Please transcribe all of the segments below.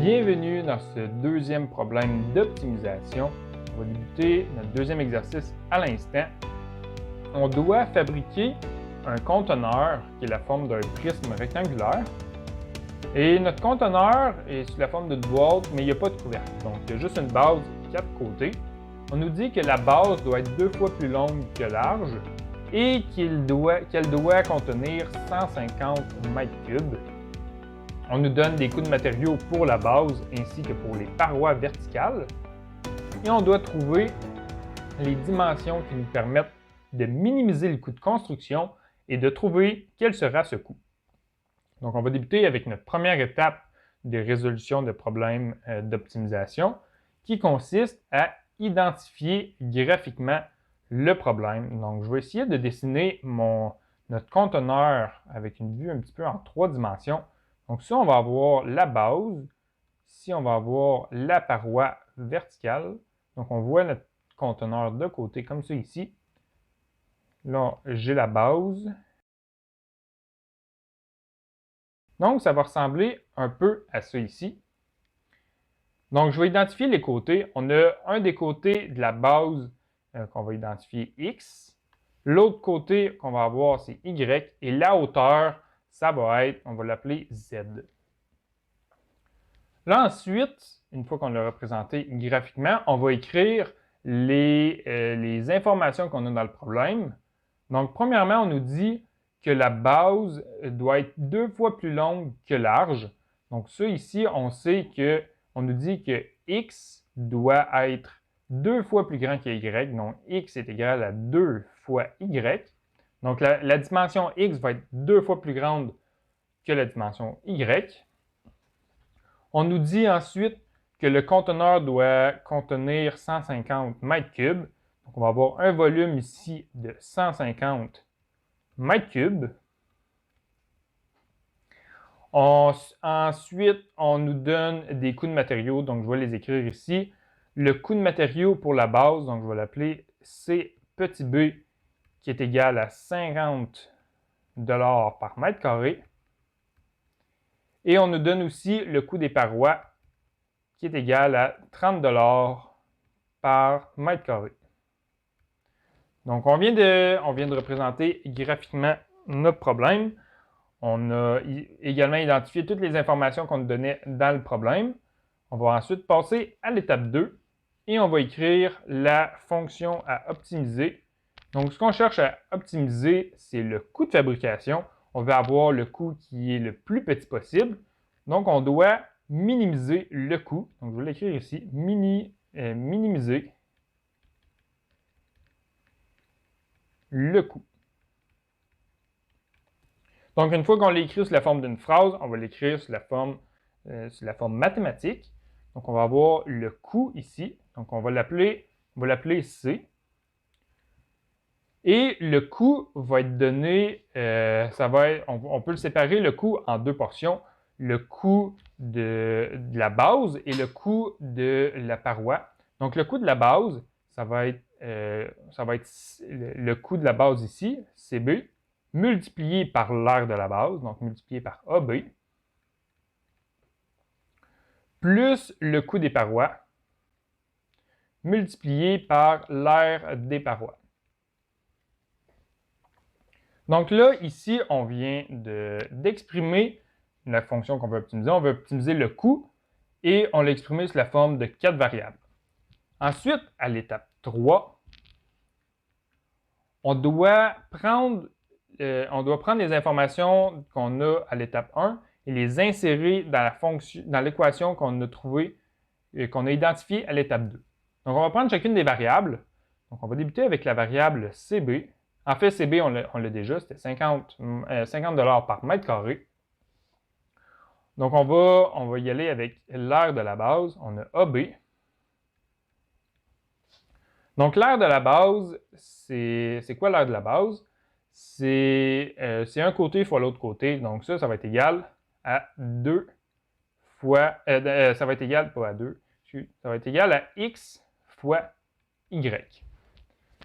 Bienvenue dans ce deuxième problème d'optimisation. On va débuter notre deuxième exercice à l'instant. On doit fabriquer un conteneur qui est la forme d'un prisme rectangulaire. Et notre conteneur est sous la forme d'une boîte, mais il n'y a pas de couvercle. Donc, il y a juste une base de 4 côtés. On nous dit que la base doit être 2 fois plus longue que large et qu'elle doit contenir 150 m3. On nous donne des coûts de matériaux pour la base ainsi que pour les parois verticales. Et on doit trouver les dimensions qui nous permettent de minimiser le coût de construction et de trouver quel sera ce coût. Donc, on va débuter avec notre première étape de résolution de problèmes d'optimisation qui consiste à identifier graphiquement le problème. Donc, je vais essayer de dessiner notre conteneur avec une vue un petit peu en 3 dimensions. Donc, ici, on va avoir la base. Ici, on va avoir la paroi verticale. Donc, on voit notre conteneur de côté comme ça ici. Là, j'ai la base. Donc, ça va ressembler un peu à ça ici. Donc, je vais identifier les côtés. On a un des côtés de la base qu'on va identifier X. L'autre côté qu'on va avoir, c'est Y. Et la hauteur, ça va être, on va l'appeler Z. Là, ensuite, une fois qu'on l'a représenté graphiquement, on va écrire les informations qu'on a dans le problème. Donc, premièrement, on nous dit que la base doit être 2 fois plus longue que large. Donc, ça ici, on sait qu'on nous dit que X doit être 2 fois plus grand que Y. Donc, X est égal à 2 fois Y. Donc, la dimension X va être 2 fois plus grande que la dimension Y. On nous dit ensuite que le conteneur doit contenir 150 m3. Donc, on va avoir un volume ici de 150 m3. Ensuite, on nous donne des coûts de matériaux. Donc, je vais les écrire ici. Le coût de matériaux pour la base, donc je vais l'appeler C petit b, qui est égal à 50 $ par mètre carré. Et on nous donne aussi le coût des parois, qui est égal à 30 $ par mètre carré. Donc, on vient de représenter graphiquement notre problème. On a également identifié toutes les informations qu'on nous donnait dans le problème. On va ensuite passer à l'étape 2 et on va écrire la fonction à optimiser. Donc, ce qu'on cherche à optimiser, c'est le coût de fabrication. On veut avoir le coût qui est le plus petit possible. Donc, on doit minimiser le coût. Donc, je vais l'écrire ici, minimiser le coût. Donc, une fois qu'on l'écrit sous la forme d'une phrase, on va l'écrire sous la forme mathématique. Donc, on va avoir le coût ici. Donc, on va l'appeler C. Et le coût va être donné, on peut le séparer le coût en 2 portions. Le coût de la base et le coût de la paroi. Donc, le coût de la base, ça va être le coût de la base ici, CB, multiplié par l'aire de la base, donc multiplié par AB, plus le coût des parois, multiplié par l'aire des parois. Donc là, ici, on vient d'exprimer la fonction qu'on veut optimiser. On veut optimiser le coût et on l'a exprimé sous la forme de 4 variables. Ensuite, à l'étape 3, on doit prendre les informations qu'on a à l'étape 1 et les insérer dans l'équation qu'on a trouvée, qu'on a identifiée à l'étape 2. Donc, on va prendre chacune des variables. Donc, on va débuter avec la variable CB. En fait, CB, on l'a déjà, c'était 50 $ par mètre carré. Donc, on va y aller avec l'aire de la base. On a AB. Donc, l'aire de la base, c'est quoi l'aire de la base? C'est un côté fois l'autre côté. Donc, ça va être égal à 2 fois... ça va être égal, pas à 2, ça va être égal à X fois Y.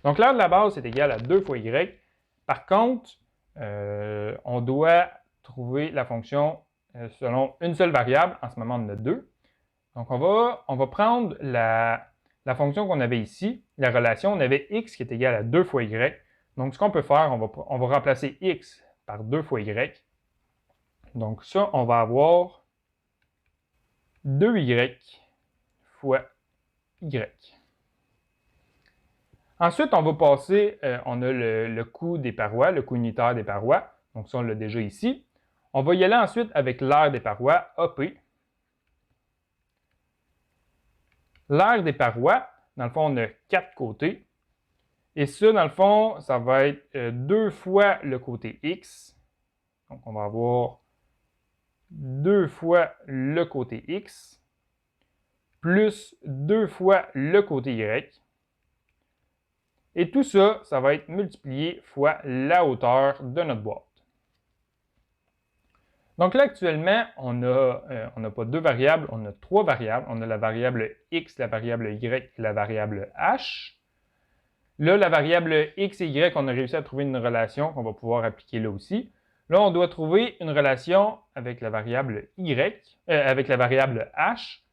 Donc, l'aire de la base, c'est égal à 2 fois Y. Par contre, on doit trouver la fonction selon une seule variable. En ce moment, on en a 2. Donc, on va prendre la fonction qu'on avait ici, la relation, on avait x qui est égal à 2 fois y. Donc, ce qu'on peut faire, on va remplacer x par 2 fois y. Donc, ça, on va avoir 2y fois y. Ensuite, on va passer, on a le coût des parois, le coût unitaire des parois. Donc, ça, on l'a déjà ici. On va y aller ensuite avec l'aire des parois, AP. L'aire des parois, dans le fond, on a 4 côtés. Et ça, dans le fond, ça va être 2 fois le côté x. Donc, on va avoir 2 fois le côté x, plus 2 fois le côté y. Et tout ça, ça va être multiplié fois la hauteur de notre boîte. Donc là, actuellement, on n'a pas 2 variables, on a 3 variables. On a la variable x, la variable y et la variable h. Là, la variable x et y, on a réussi à trouver une relation qu'on va pouvoir appliquer là aussi. Là, on doit trouver une relation avec la variable y, avec la variable h.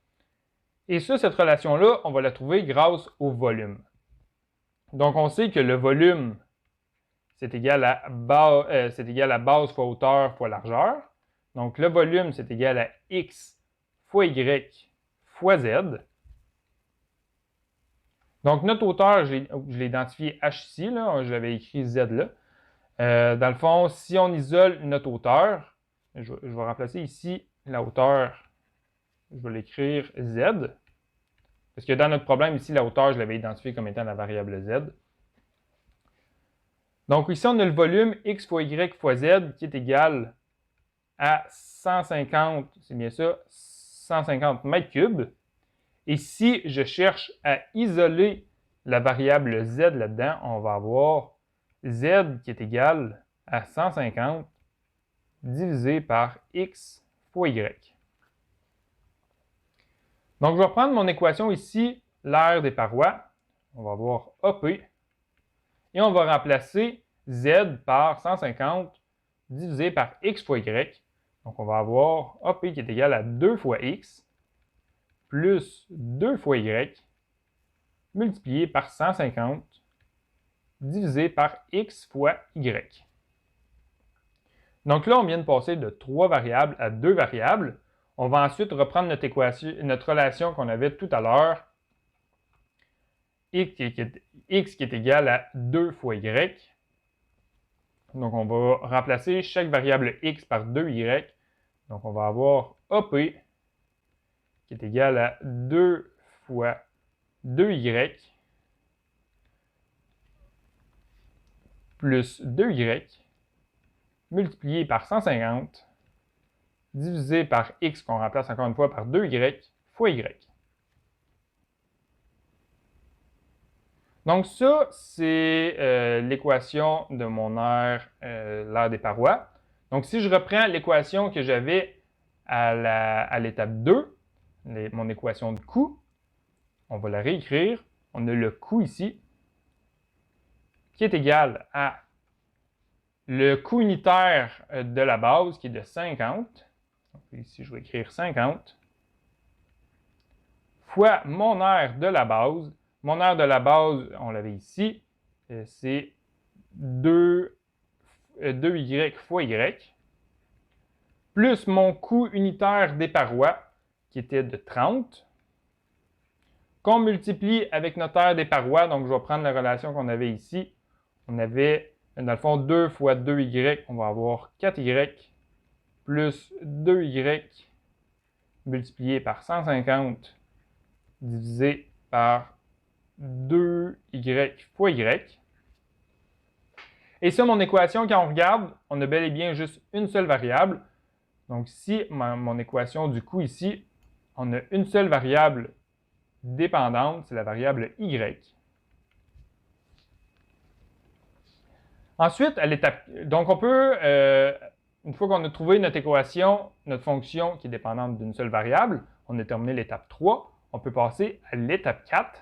Et ça, cette relation-là, on va la trouver grâce au volume. Donc, on sait que le volume, c'est égal à base fois hauteur fois largeur. Donc, le volume, c'est égal à x fois y fois z. Donc, notre hauteur, je l'ai identifié h ici, j'avais écrit z là. Dans le fond, si on isole notre hauteur, je vais remplacer ici la hauteur, je vais l'écrire z. Parce que dans notre problème ici, la hauteur, je l'avais identifiée comme étant la variable z. Donc ici, on a le volume x fois y fois z qui est égal à 150, c'est bien ça, 150 mètres cubes. Et si je cherche à isoler la variable z là-dedans, on va avoir z qui est égal à 150 divisé par x fois y. Donc, je vais prendre mon équation ici, l'aire des parois. On va avoir AP. Et on va remplacer z par 150 divisé par x fois y. Donc, on va avoir AP qui est égal à 2 fois x plus 2 fois y multiplié par 150 divisé par x fois y. Donc là, on vient de passer de 3 variables à 2 variables. On va ensuite reprendre notre relation qu'on avait tout à l'heure, x qui est égal à 2 fois y. Donc, on va remplacer chaque variable x par 2y. Donc, on va avoir AP qui est égal à 2 fois 2y plus 2y multiplié par 150 divisé par x qu'on remplace encore une fois par 2y fois y. Donc ça, c'est l'équation de mon aire, l'aire des parois. Donc si je reprends l'équation que j'avais à l'étape 2, mon équation de coût, on va la réécrire. On a le coût ici qui est égal à le coût unitaire de la base qui est de 50. Donc ici, je vais écrire 50 fois mon aire de la base. Mon aire de la base, on l'avait ici, c'est 2y fois y, plus mon coût unitaire des parois, qui était de 30, qu'on multiplie avec notre aire des parois. Donc, je vais prendre la relation qu'on avait ici. On avait, dans le fond, 2 fois 2y, on va avoir 4y, plus 2y multiplié par 150 divisé par 2y fois y. Et ça, mon équation, quand on regarde, on a bel et bien juste une seule variable. Donc, si mon équation du coût ici, on a une seule variable dépendante, c'est la variable y. Ensuite, à l'étape, donc on peut, une fois qu'on a trouvé notre équation, notre fonction qui est dépendante d'une seule variable, on a terminé l'étape 3, on peut passer à l'étape 4.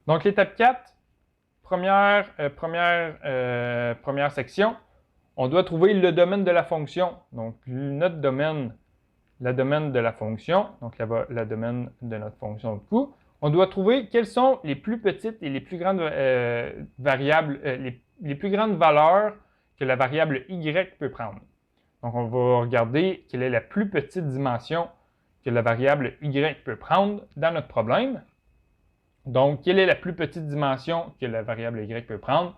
Donc, l'étape 4, première section, on doit trouver le domaine de la fonction. Donc, notre domaine, la domaine de la fonction, donc la domaine de notre fonction de coût, on doit trouver quelles sont les plus petites et les plus grandes variables, les plus grandes valeurs que la variable y peut prendre. Donc, on va regarder quelle est la plus petite dimension que la variable y peut prendre dans notre problème. Donc, quelle est la plus petite dimension que la variable y peut prendre?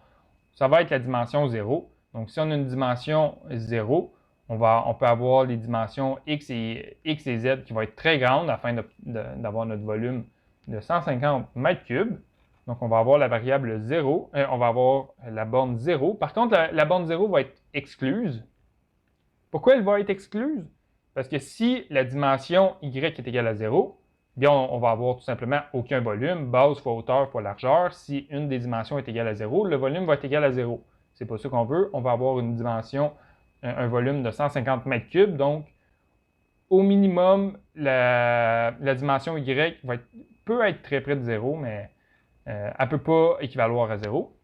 Ça va être la dimension 0. Donc, si on a une dimension 0, on peut avoir les dimensions x et z qui vont être très grandes afin d'avoir notre volume de 150 mètres cubes. Donc, on va avoir la variable 0, on va avoir la borne 0. Par contre, la borne 0 va être excluse. Pourquoi elle va être excluse? Parce que si la dimension y est égale à 0, bien on va avoir tout simplement aucun volume, base fois hauteur fois largeur. Si une des dimensions est égale à 0, le volume va être égal à 0. C'est pas ça qu'on veut. On va avoir une dimension, un volume de 150 mètres cubes. Donc, au minimum, la dimension y peut être très près de 0, mais elle ne peut pas équivaloir à 0.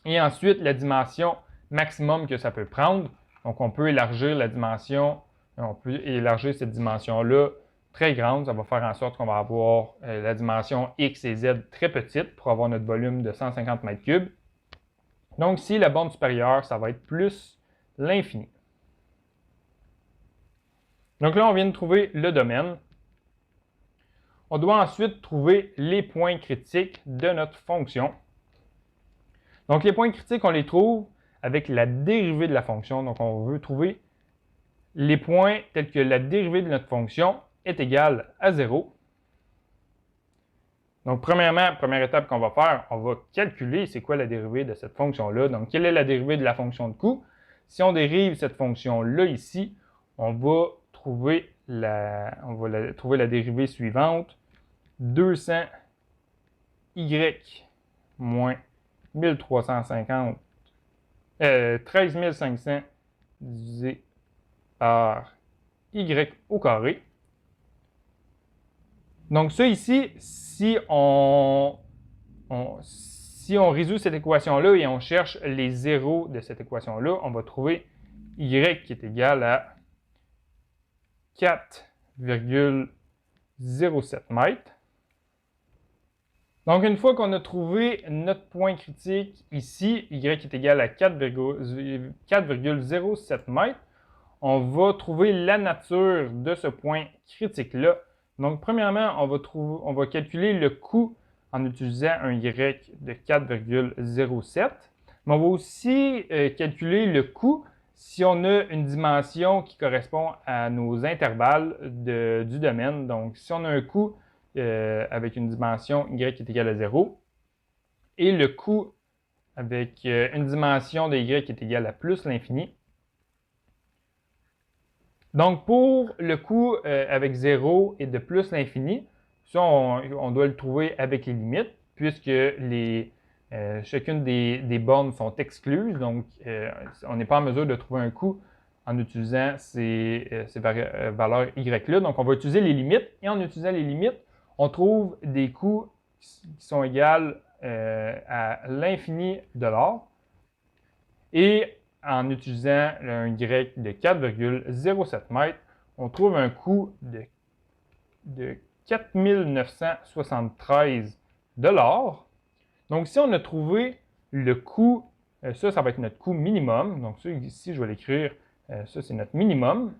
Et ensuite, la dimension maximum que ça peut prendre. Donc, on peut élargir la dimension, on peut élargir cette dimension-là très grande. Ça va faire en sorte qu'on va avoir la dimension x et z très petite pour avoir notre volume de 150 mètres cubes. Donc, si la borne supérieure, ça va être plus l'infini. Donc là, on vient de trouver le domaine. On doit ensuite trouver les points critiques de notre fonction. Donc, les points critiques, on les trouve avec la dérivée de la fonction. Donc, on veut trouver les points tels que la dérivée de notre fonction est égale à 0. Donc, premièrement, première étape qu'on va faire, on va calculer c'est quoi la dérivée de cette fonction-là. Donc, quelle est la dérivée de la fonction de coût? Si on dérive cette fonction-là ici, on va trouver la dérivée suivante. 200y moins 1350, 13 500 divisé par y au carré. Donc ça ici, si on résout cette équation-là et on cherche les zéros de cette équation-là, on va trouver y qui est égal à 4,07 mètres. Donc, une fois qu'on a trouvé notre point critique ici, y est égal à 4,07 mètres, on va trouver la nature de ce point critique-là. Donc, premièrement, on va calculer le coût en utilisant un y de 4,07. Mais on va aussi calculer le coût si on a une dimension qui correspond à nos intervalles du domaine. Donc, si on a un coût avec une dimension y qui est égale à 0 et le coût avec une dimension de y qui est égale à plus l'infini. Donc, pour le coût avec 0 et de plus l'infini, ça, on doit le trouver avec les limites puisque chacune des bornes sont excluses. Donc, on n'est pas en mesure de trouver un coût en utilisant ces valeurs y-là. Donc, on va utiliser les limites et en utilisant les limites, on trouve des coûts qui sont égales à l'infini de l'or. Et en utilisant un Y de 4,07 mètres, on trouve un coût de 4 973 $. Donc, si on a trouvé le coût, ça va être notre coût minimum. Donc, ça, ici, je vais l'écrire, ça, c'est notre minimum.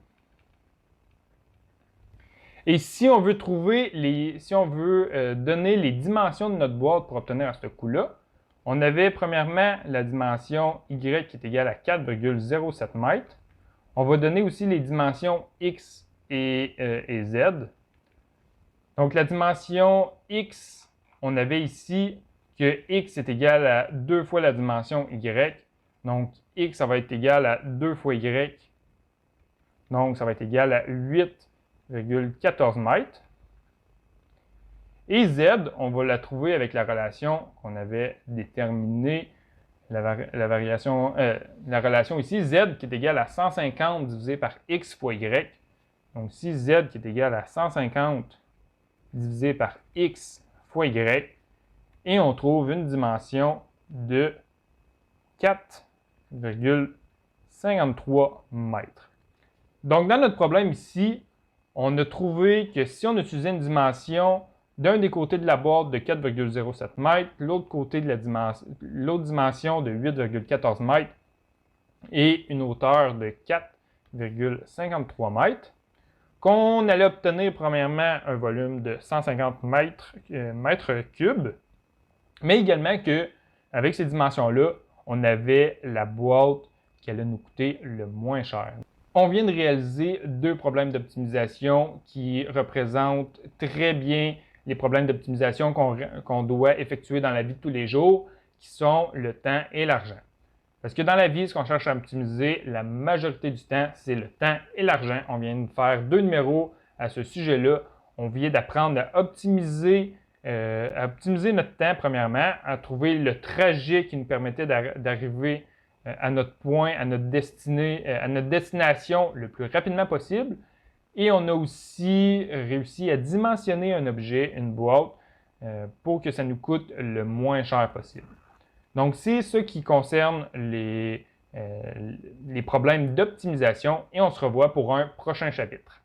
Et si on veut donner les dimensions de notre boîte pour obtenir ce coût-là, on avait premièrement la dimension y qui est égale à 4,07 mètres. On va donner aussi les dimensions x et z. Donc la dimension x, on avait ici que x est égal à 2 fois la dimension y. Donc x, ça va être égal à 2 fois y. Donc ça va être égal à 8,14 mètres. Et Z, on va la trouver avec la relation qu'on avait déterminée, la relation ici, Z qui est égale à 150 divisé par X fois Y. Donc si Z qui est égal à 150 divisé par X fois Y, et on trouve une dimension de 4,53 mètres. Donc dans notre problème ici, on a trouvé que si on utilisait une dimension d'un des côtés de la boîte de 4,07 mètres, l'autre côté de l'autre dimension de 8,14 mètres et une hauteur de 4,53 mètres, qu'on allait obtenir premièrement un volume de 150 mètres cubes, mais également qu'avec ces dimensions-là, on avait la boîte qui allait nous coûter le moins cher. On vient de réaliser deux problèmes d'optimisation qui représentent très bien les problèmes d'optimisation qu'on doit effectuer dans la vie de tous les jours, qui sont le temps et l'argent. Parce que dans la vie, ce qu'on cherche à optimiser, la majorité du temps, c'est le temps et l'argent. On vient de faire deux numéros à ce sujet-là. On vient d'apprendre à optimiser notre temps, premièrement, à trouver le trajet qui nous permettait d'arriver à notre point, à notre destination le plus rapidement possible. Et on a aussi réussi à dimensionner un objet, une boîte, pour que ça nous coûte le moins cher possible. Donc, c'est ce qui concerne les problèmes d'optimisation et on se revoit pour un prochain chapitre.